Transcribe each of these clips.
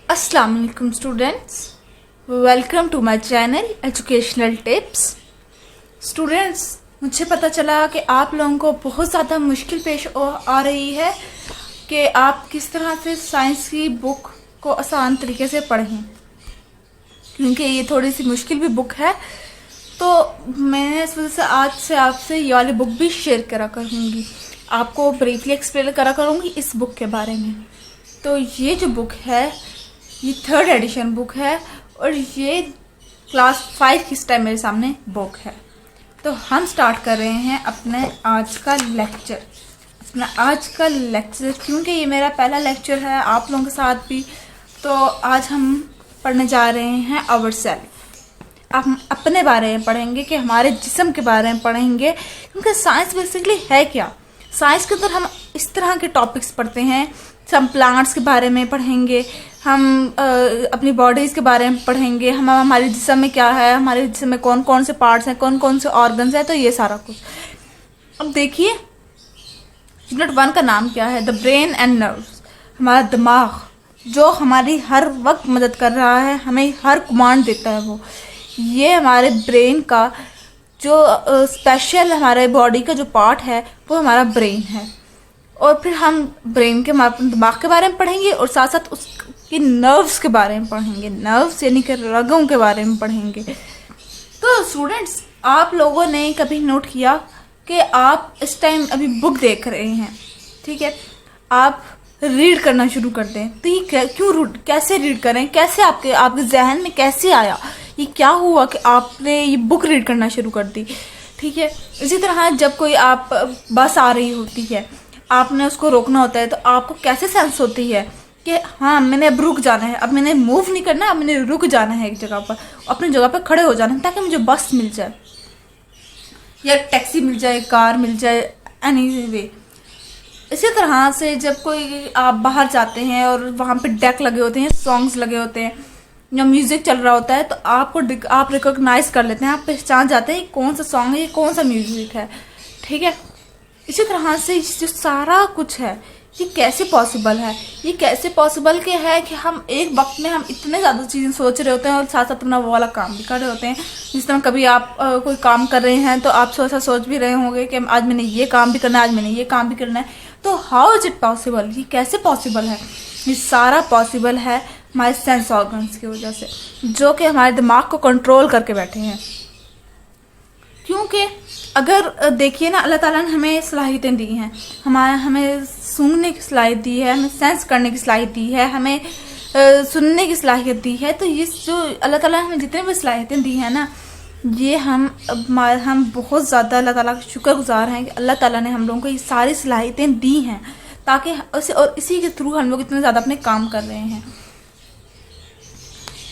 अस्सलाम वालेकुम students, welcome to my channel educational tips. Students, मुझे पता चला कि आप लोगों को बहुत ज़्यादा मुश्किल पेश आ रही है कि आप किस तरह से साइंस की बुक को आसान तरीके से पढ़ें, क्योंकि ये थोड़ी सी मुश्किल भी बुक है। तो मैं इस वजह से आज से आपसे ये वाली बुक भी शेयर करा करूँगी, आपको ब्रीफली एक्सप्लेन करा करूँगी इस बुक के बारे में। तो ये जो बुक है ये 3rd एडिशन बुक है और ये क्लास 5 की इस टाइम मेरे सामने बुक है। तो हम स्टार्ट कर रहे हैं अपने आज का लेक्चर। क्योंकि ये मेरा पहला लेक्चर है आप लोगों के साथ भी, तो आज हम पढ़ने जा रहे हैं आवर सेल्फ। हम अपने बारे में पढ़ेंगे कि हमारे जिस्म के बारे में पढ़ेंगे, क्योंकि साइंस बेसिकली है क्या। साइंस के अंदर हम इस तरह के टॉपिक्स पढ़ते हैं, हम प्लांट्स के बारे में पढ़ेंगे, हम अपनी बॉडीज़ के बारे में पढ़ेंगे, हम हमारे जिस्म में क्या है, हमारे जिस्म में कौन कौन से पार्ट्स हैं, कौन कौन से ऑर्गन्स हैं, तो ये सारा कुछ। अब देखिए, यूनिट 1 का नाम क्या है, द ब्रेन एंड नर्व्स। हमारा दिमाग जो हमारी हर वक्त मदद कर रहा है, हमें हर कमांड देता है, वो ये हमारे ब्रेन का जो स्पेशल हमारे बॉडी का जो पार्ट है वो हमारा ब्रेन है। और फिर हम ब्रेन के दिमाग के बारे में पढ़ेंगे और साथ साथ उसकी नर्व्स के बारे में पढ़ेंगे, नर्व्स यानी कि रगों के बारे में पढ़ेंगे। तो स्टूडेंट्स, आप लोगों ने कभी नोट किया कि आप इस टाइम अभी बुक देख रहे हैं, ठीक है, आप रीड करना शुरू कर दें, तो ये कैसे रीड करें, कैसे आपके जहन में कैसे आया, ये क्या हुआ कि आपने ये बुक रीड करना शुरू कर दी, ठीक है। इसी तरह जब कोई आप बस आ रही होती है, आपने उसको रोकना होता है, तो आपको कैसे सेंस होती है कि हाँ मैंने अब रुक जाना है, अब मैंने मूव नहीं करना, अब मैंने रुक जाना है एक जगह पर, अपनी जगह पर खड़े हो जाना है, ताकि मुझे बस मिल जाए या टैक्सी मिल जाए, कार मिल जाए, एनी वे। इसी तरह से जब कोई आप बाहर जाते हैं और वहाँ पे डेक लगे होते हैं, सॉन्ग्स लगे होते हैं या म्यूजिक चल रहा होता है, तो आप रिकॉग्नाइज कर लेते हैं, आप पहचान जाते हैं कौन सा सॉन्ग है, ये कौन सा म्यूजिक है, ठीक है। इसी तरह से जो सारा कुछ है ये कैसे पॉसिबल है, ये कैसे पॉसिबल के है कि हम एक वक्त में हम इतने ज़्यादा चीज़ें सोच रहे होते हैं और साथ साथ अपना वो वाला काम भी कर रहे होते हैं। जिस तरह कभी आप कोई काम कर रहे हैं तो आप सोच भी रहे होंगे कि आज मैंने ये काम भी करना है, आज मैंने ये काम भी करना है। तो हाउ इज इट पॉसिबल, ये कैसे पॉसिबल है? ये सारा पॉसिबल है हमारे सेंस ऑर्गन्स की वजह से, जो कि हमारे दिमाग को कंट्रोल करके बैठे हैं। क्योंकि अगर देखिए ना, अल्लाह ताला ने हमें सलाहियतें दी हैं, हमें सूंघने की सलाहियत दी है, हमें सेंस करने की सलाहियत दी है, हमें सुनने की सलाहियत दी है। तो ये जो अल्लाह ताला ने हमें जितने भी सलाहियतें दी हैं ना, ये हम बहुत ज़्यादा अल्लाह ताला के शुक्रगुजार हैं कि अल्लाह ताला ने हम लोगों को ये सारी सलाहियतें दी हैं, ताकि और इसी के थ्रू हम लोग इतने ज़्यादा अपने काम कर रहे हैं।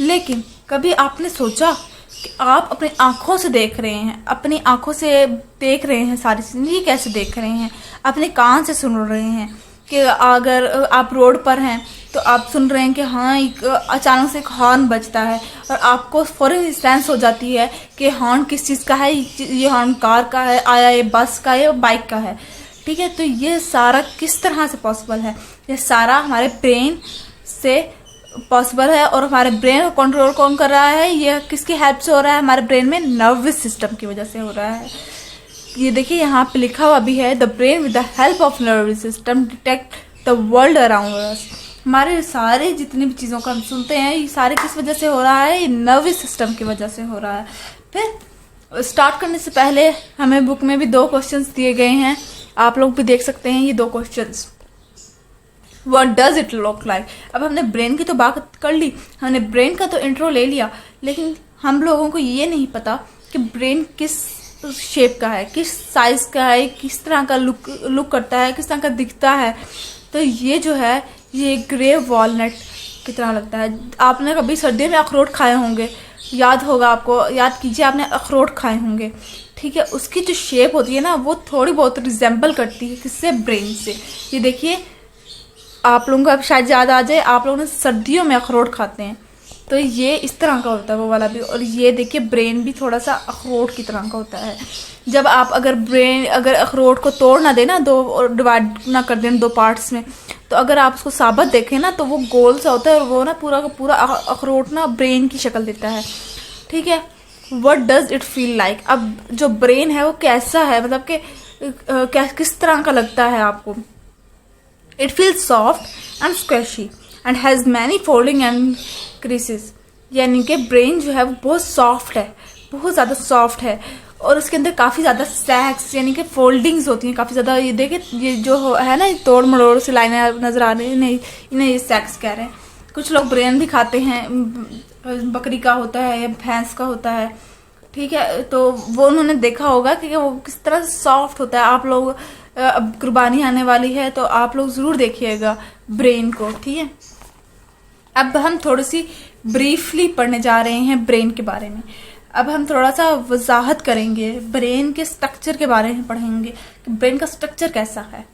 लेकिन कभी आपने सोचा कि आप अपनी आंखों से देख रहे हैं, अपनी आंखों से देख रहे हैं सारी चीज़ें, ये कैसे देख रहे हैं, अपने कान से सुन रहे हैं कि अगर आप रोड पर हैं तो आप सुन रहे हैं कि हाँ अचानक से एक हॉर्न बजता है और आपको फौरन सेंस हो जाती है कि हॉर्न किस चीज़ का है, ये हॉर्न कार का है, आया ये बस का है, बाइक का है, ठीक है। तो ये सारा किस तरह से पॉसिबल है? ये सारा हमारे ब्रेन से पॉसिबल है। और हमारे ब्रेन को कंट्रोल कौन कर रहा है? ये किसकी हेल्प से हो रहा है? हमारे ब्रेन में नर्वस सिस्टम की वजह से हो रहा है। ये देखिए यहाँ पे लिखा हुआ भी है, the brain with the help of nervous system detect the world around us. हमारे सारे जितनी भी चीज़ों का हम सुनते हैं, ये सारे किस वजह से हो रहा है? ये नर्वस सिस्टम की वजह से हो रहा है। फिर स्टार्ट करने से पहले हमें बुक में भी 2 क्वेश्चंस दिए गए हैं, आप लोग भी देख सकते हैं ये 2 questions. What does it look like? अब हमने ब्रेन की तो बात कर ली, हमने ब्रेन का तो इंट्रो ले लिया, लेकिन हम लोगों को ये नहीं पता कि ब्रेन किस शेप का है, किस साइज का है, किस तरह का लुक करता है, किस तरह का दिखता है। तो ये जो है ये ग्रे वॉलनट की तरह लगता है। आपने कभी सर्दियों में अखरोट खाए होंगे, याद होगा आपको, याद कीजिए आपने अखरोट खाए होंगे, ठीक है। उसकी जो शेप होती है ना, वो थोड़ी बहुत रिजेंबल करती है किससे? ब्रेन से। ये देखिए, आप लोगों को अब शायद याद आ जाए, आप लोगों ने सर्दियों में अखरोट खाते हैं, तो ये इस तरह का होता है वो वाला भी। और ये देखिए ब्रेन भी थोड़ा सा अखरोट की तरह का होता है। जब आप अगर अखरोट को तोड़ ना देना, डिवाइड ना कर देना 2 पार्ट्स में, तो अगर आप उसको साबुत देखें ना तो वो गोल सा होता है और वो ना पूरा का पूरा अखरोट ना ब्रेन की शक्ल देता है, ठीक है। What does it feel like, अब जो ब्रेन है वो कैसा है, मतलब कि किस तरह का लगता है आपको। It feels soft and squishy and has many folding and creases, यानी कि ब्रेन जो है वो बहुत सॉफ्ट है, बहुत ज़्यादा सॉफ्ट है और उसके अंदर काफ़ी ज़्यादा सैक्स यानी कि फोल्डिंग्स होती हैं काफ़ी ज़्यादा। ये देखिए ये जो है ना तोड़ मड़ोड़ से लाइनें नज़र आ रही हैं, नहीं इन्हें ये सैक्स कह रहे हैं। कुछ लोग ब्रेन भी खाते हैं, बकरी का होता है या भैंस का होता है, ठीक है। तो वो उन्होंने देखा होगा कि वो किस तरह से सॉफ्ट होता है। आप लोग अब कुर्बानी आने वाली है तो आप लोग ज़रूर देखिएगा ब्रेन को, ठीक है। अब हम थोड़ी सी ब्रीफली पढ़ने जा रहे हैं ब्रेन के बारे में। अब हम थोड़ा सा वजाहत करेंगे, ब्रेन के स्ट्रक्चर के बारे में पढ़ेंगे कि ब्रेन का स्ट्रक्चर कैसा है।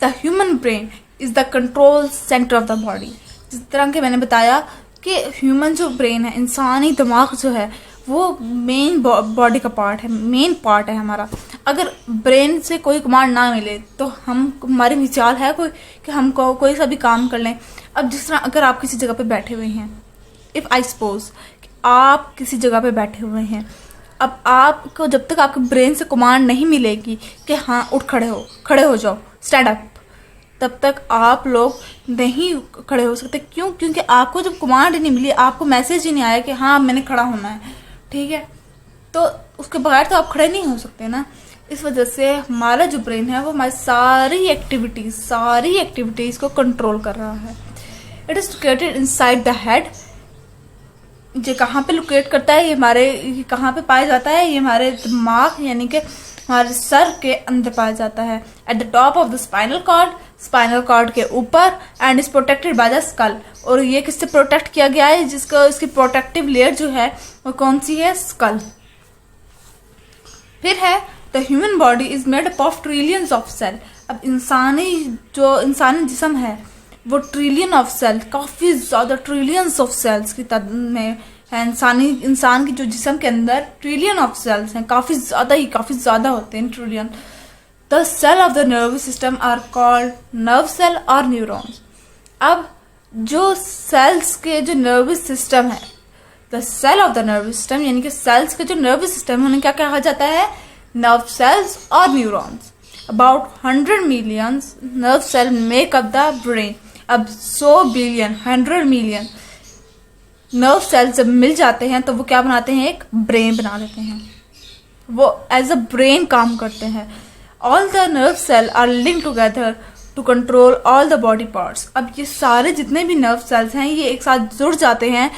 The human brain is the control centre of the body. जिस तरह के मैंने बताया कि ह्यूमन जो ब्रेन है, इंसानी दिमाग जो है वो मेन बॉडी का पार्ट है, मेन पार्ट है हमारा। अगर ब्रेन से कोई कमांड ना मिले तो हमारी मिसाल है कोई कि हम कोई सा भी काम कर लें। अब जिस तरह अगर आप किसी जगह पे बैठे हुए हैं, इफ़ आई सपोज आप किसी जगह पे बैठे हुए हैं, अब आपको जब तक आपके ब्रेन से कमांड नहीं मिलेगी कि हाँ उठ खड़े हो जाओ, स्टैंड अप, तब तक आप लोग नहीं खड़े हो सकते। क्यों? क्योंकि आपको जब कमांड ही नहीं मिली, आपको मैसेज ही नहीं आया कि हाँ मैंने खड़ा होना है, ठीक है, तो उसके बगैर तो आप खड़े नहीं हो सकते ना। इस वजह से हमारा जो ब्रेन है वो हमारी सारी एक्टिविटीज़ को कंट्रोल कर रहा है। It is located inside the head. ये कहाँ पे लोकेट करता है, ये कहाँ पे पाया जाता है, ये हमारे दिमाग यानी कि हमारे सर के अंदर पाया जाता है। At the top of the spinal cord के ऊपर, and is protected by the skull. और ये किससे प्रोटेक्ट किया गया है, जिसको इसकी प्रोटेक्टिव लेयर जो है वो कौन सी है, स्कल। फिर है the human body is made up of trillions of cell. अब इंसानी जिस्म है वो ट्रिलियन ऑफ सेल, काफ़ी ज़्यादा ट्रिलियंस ऑफ सेल्स की तादाद में है। इंसान की जो जिस्म के अंदर ट्रिलियन ऑफ सेल्स हैं, काफ़ी ज़्यादा होते हैं, trillion. The cell of the nervous system are called nerve cell और न्यूरॉन्स। अब जो सेल्स के जो नर्वस सिस्टम है, the cell of the nervous system यानी कि सेल्स के जो नर्वस सिस्टम है उन्हें क्या कहा जाता है, नर्व सेल्स और neurons. About 100 million nerve cell make up the brain. अब 100 बिलियन 100 मिलियन नर्व सेल्स जब मिल जाते हैं तो वो क्या बनाते हैं, एक ब्रेन बना देते हैं, वो एज अ ब्रेन काम करते हैं। All the nerve cell are link together to control all the body parts. अब ये सारे जितने भी नर्व सेल्स हैं ये एक साथ जुड़ जाते हैं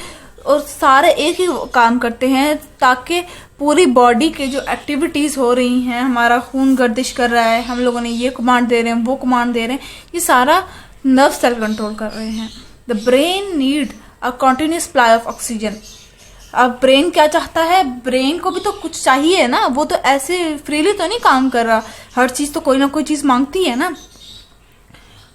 और सारे एक ही काम करते हैं ताकि पूरी बॉडी के जो एक्टिविटीज़ हो रही हैं, हमारा खून गर्दिश कर रहा है, हम लोगों ने ये कमांड दे रहे हैं, वो कमांड दे रहे हैं, ये सारा नर्व सेल कंट्रोल कर रहे हैं। The brain need a continuous supply of oxygen. अब ब्रेन क्या चाहता है, ब्रेन को भी तो कुछ चाहिए ना, वो तो ऐसे फ्रीली तो नहीं काम कर रहा, हर चीज़ तो कोई ना कोई चीज़ मांगती है ना।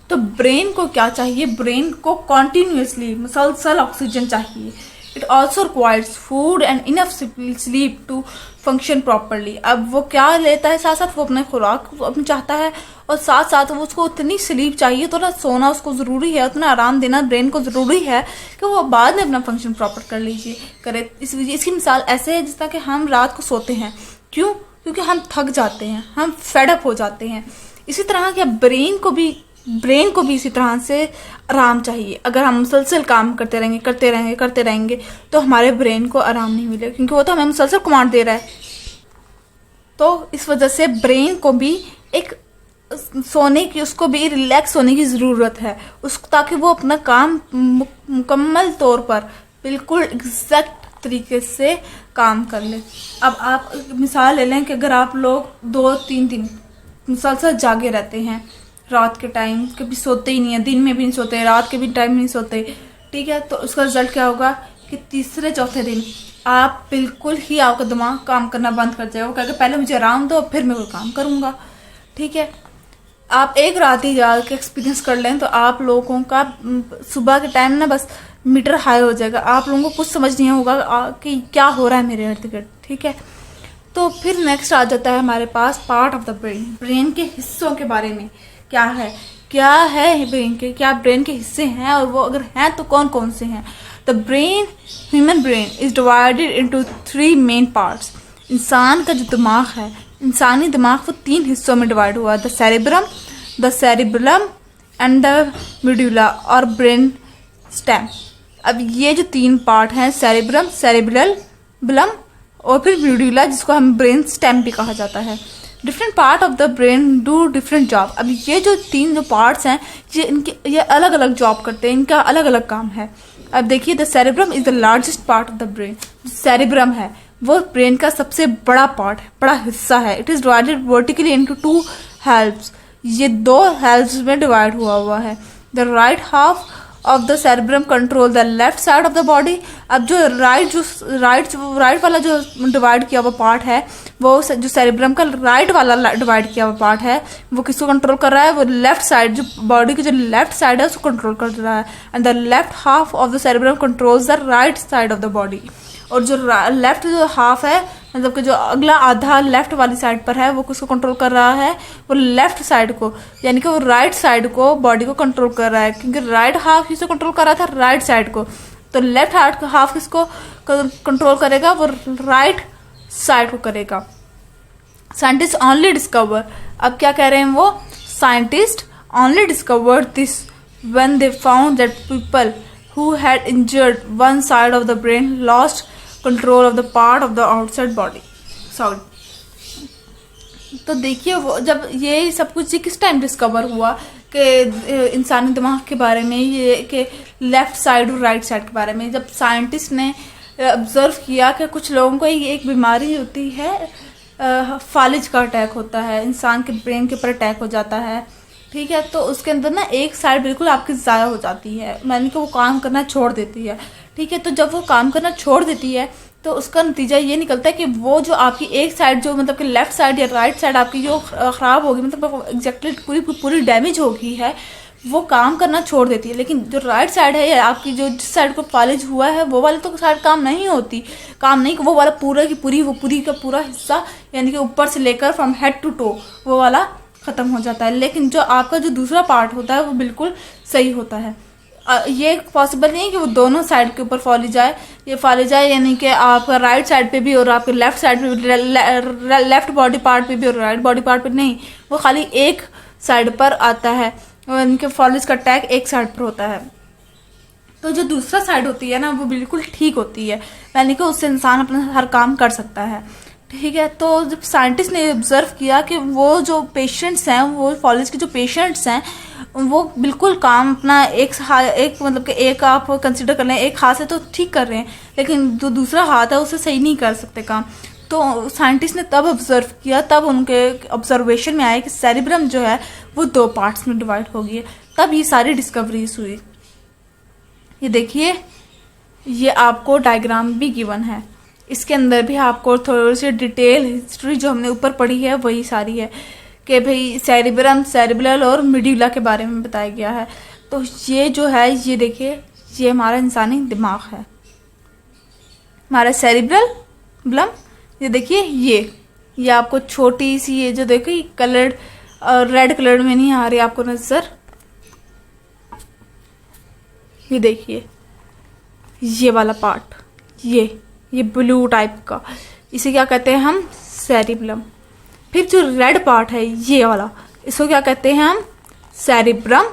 तो ब्रेन को क्या चाहिए, ब्रेन को कॉन्टिन्यूसली मुसलसल ऑक्सीजन चाहिए। It also requires food and enough sleep to function properly. अब वो क्या लेता है, साथ साथ वो अपने खुराक अपने चाहता है और साथ साथ वो उसको उतनी स्लीप चाहिए, तो ना सोना उसको ज़रूरी है, उतना आराम देना ब्रेन को ज़रूरी है कि वो बाद में अपना फंक्शन प्रॉपर करे। इसकी मिसाल ऐसे है जिस तरह कि हम रात को सोते हैं, क्यों? क्योंकि हम थक जाते हैं, हम फेडअप हो जाते हैं। इसी तरह के ब्रेन को भी इसी तरह से आराम चाहिए। अगर हम मुसलसल काम करते रहेंगे तो हमारे ब्रेन को आराम नहीं मिलेगा, क्योंकि वो तो हमें मुसलसल कमांड दे रहा है। तो इस वजह से ब्रेन को भी एक उसको भी रिलैक्स होने की ज़रूरत है, ताकि वो अपना काम मुकम्मल तौर पर बिल्कुल एग्जैक्ट तरीके से काम कर ले। अब आप मिसाल ले लें कि अगर आप लोग 2-3 दिन मुसलसल जागे रहते हैं, रात के टाइम कभी सोते ही नहीं है, दिन में भी नहीं सोते, रात के भी टाइम नहीं सोते, ठीक है, तो उसका रिजल्ट क्या होगा कि तीसरे चौथे दिन आप बिल्कुल ही आपका दिमाग काम करना बंद कर जाएगा, क्योंकि पहले मुझे आराम दो फिर मैं कोई काम करूँगा, ठीक है। आप एक रात ही जाग के एक्सपीरियंस कर लें तो आप लोगों का सुबह के टाइम ना बस मीटर हाई हो जाएगा, आप लोगों को कुछ समझ नहीं होगा कि क्या हो रहा है मेरे इर्द गिर्द, ठीक है। तो फिर नेक्स्ट आ जाता है हमारे पास पार्ट ऑफ द ब्रेन के हिस्सों के बारे में। क्या है क्या है ब्रेन के, क्या ब्रेन के हिस्से हैं और वो अगर हैं तो कौन कौन से हैं। The brain, human brain is divided into 3 main parts. इंसान का जो दिमाग है, इंसानी दिमाग, वो 3 हिस्सों में डिवाइड हुआ है। The cerebrum, the cerebellum and the मिड्यूला और ब्रेन स्टेम। अब ये जो 3 पार्ट हैं, सेरेब्रम, सेरिबलम और फिर मिड्यूला, जिसको हम ब्रेन स्टेम भी कहा जाता है, different part of the brain do different job. अब ये जो 3 जो पार्ट्स हैं, ये अलग अलग जॉब करते हैं, इनका अलग अलग काम है। अब देखिए, the cerebrum is the largest part of the brain. Cerebrum है वो ब्रेन का सबसे बड़ा पार्ट है, बड़ा हिस्सा है। It is divided vertically into 2 हाल्व्स। ये 2 हाल्व्स में डिवाइड हुआ है। The right half of the cerebrum control the left side of the body. अब जो राइट वाला जो डिवाइड किया हुआ पार्ट है, वो जो सेरेब्रम का राइट वाला डिवाइड किया हुआ पार्ट है, वो किसको कंट्रोल कर रहा है? वो लेफ्ट साइड, जो बॉडी की जो लेफ्ट साइड है उसको कंट्रोल कर रहा है। And the left half of the cerebrum controls the right side of the body. और जो लेफ्ट जो हाफ है, मतलब कि जो अगला आधा लेफ्ट वाली साइड पर है, वो किसको कंट्रोल कर रहा है? वो लेफ्ट साइड को, यानी कि वो राइट साइड को, बॉडी को कंट्रोल कर रहा है, क्योंकि राइट हाफ किसको कंट्रोल कर रहा था? राइट साइड को। तो लेफ्ट हाफ किसको कंट्रोल करेगा? वो राइट साइड को करेगा। साइंटिस्ट ओनली डिस्कवर, अब क्या कह रहे हैं वो? Scientist only discovered this when they found that people who had injured one side of the brain lost control of the part of the outside body. Sorry. तो देखिए, वो जब ये सब कुछ किस टाइम डिस्कवर हुआ कि इंसानी दिमाग के बारे में, ये कि लेफ्ट साइड और राइट साइड के बारे में, जब साइंटिस्ट ने ऑब्जर्व किया कि कुछ लोगों को एक बीमारी होती है, फालिज का अटैक होता है, इंसान के ब्रेन के ऊपर अटैक हो जाता है, ठीक है, तो उसके अंदर ना एक साइड बिल्कुल आपकी ज़ाया हो जाती है, यानी कि वो काम करना छोड़ देती है, ठीक है। तो जब वो काम करना छोड़ देती है तो उसका नतीजा ये निकलता है कि वो जो आपकी एक साइड, जो मतलब कि लेफ्ट साइड या राइट साइड आपकी जो ख़राब होगी, मतलब एग्जैक्टली पूरी डैमेज होगी है, वो काम करना छोड़ देती है। लेकिन जो राइट साइड है, या आपकी जो जिस साइड को फालिज हुआ है, वो वाली तो साइड काम नहीं होती, वो वाला पूरी का पूरा हिस्सा, यानी कि ऊपर से लेकर फ्रॉम हेड टू टो, वो वाला ख़त्म हो जाता है। लेकिन जो आपका जो दूसरा पार्ट होता है वो बिल्कुल सही होता है। ये पॉसिबल नहीं है कि वो दोनों साइड के ऊपर फालिज जाए, यानी कि आपका राइट साइड पे भी और आपके लेफ्ट साइड पे भी, लेफ्ट बॉडी पार्ट पे भी और राइट बॉडी पार्ट पे नहीं, वो खाली एक साइड पर आता है, इनके फालिज का अटैक एक साइड पर होता है। तो जो दूसरा साइड होती है ना, वो बिल्कुल ठीक होती है, यानी कि उससे इंसान अपना हर काम कर सकता है, ठीक है। तो जब साइंटिस्ट ने ऑब्जर्व किया कि वो जो पेशेंट्स हैं, वो फालिज के जो पेशेंट्स हैं, वो बिल्कुल काम अपना एक मतलब कि एक आप कंसिडर कर लें, एक हाथ से तो ठीक कर रहे हैं, लेकिन जो दूसरा हाथ है उससे सही नहीं कर सकते काम। तो साइंटिस्ट ने तब ऑब्जर्व किया, तब उनके ऑब्जर्वेशन में आया कि सेरेब्रम जो है वो 2 पार्ट्स में डिवाइड हो गई है। तब ये सारी डिस्कवरीज हुई। ये देखिए, ये आपको डायग्राम भी गिवन है, इसके अंदर भी आपको थोड़ी सी डिटेल हिस्ट्री जो हमने ऊपर पढ़ी है वही सारी है, कि भाई सेरिब्रम, सेरिबल और मिड्यूला के बारे में बताया गया है। तो ये जो है, ये देखिए, ये हमारा इंसानी दिमाग है, हमारा सेरिब्रम। ये देखिए, ये आपको छोटी सी, ये जो देखिए कलर्ड, रेड कलर में नहीं आ रही आपको नजर, ये देखिए ये वाला पार्ट, ये ब्लू टाइप का, इसे क्या कहते हैं हम? सेरिबलम। फिर जो रेड पार्ट है ये वाला, इसको क्या कहते हैं हम? सेरिब्रम।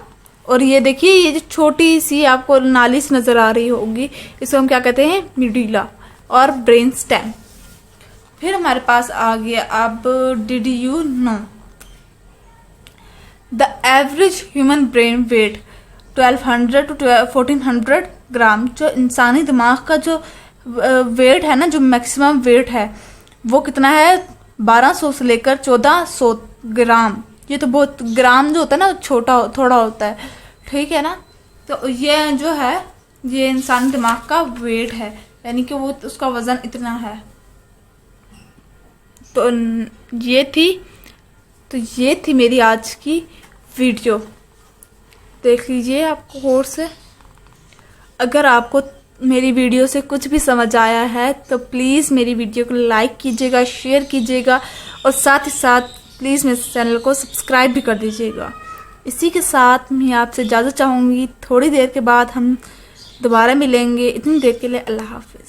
और ये देखिए, ये जो छोटी सी आपको नाली सी नजर आ रही होगी, इसको हम क्या कहते हैं? मिड्यूला और ब्रेन स्टेम। फिर हमारे पास आ गया, अब did you know the average human brain weight 1200 to 1400 gram. जो इंसानी दिमाग का जो वेट है ना, जो मैक्सिमम वेट है, वो कितना है? 1200 से लेकर 1400 ग्राम। ये तो बहुत, ग्राम जो होता है ना थोड़ा होता है, ठीक है ना। तो ये जो है, ये इंसानी दिमाग का वेट है, यानी कि वो उसका वजन इतना है। तो ये थी मेरी आज की वीडियो। देख लीजिए आपको गौर से। अगर आपको मेरी वीडियो से कुछ भी समझ आया है तो प्लीज़ मेरी वीडियो को लाइक कीजिएगा, शेयर कीजिएगा और साथ ही साथ प्लीज़ मेरे चैनल को सब्सक्राइब भी कर दीजिएगा। इसी के साथ मैं आपसे इजाज़त चाहूँगी। थोड़ी देर के बाद हम दोबारा मिलेंगे। इतनी देर के लिए अल्लाह हाफ़िज़।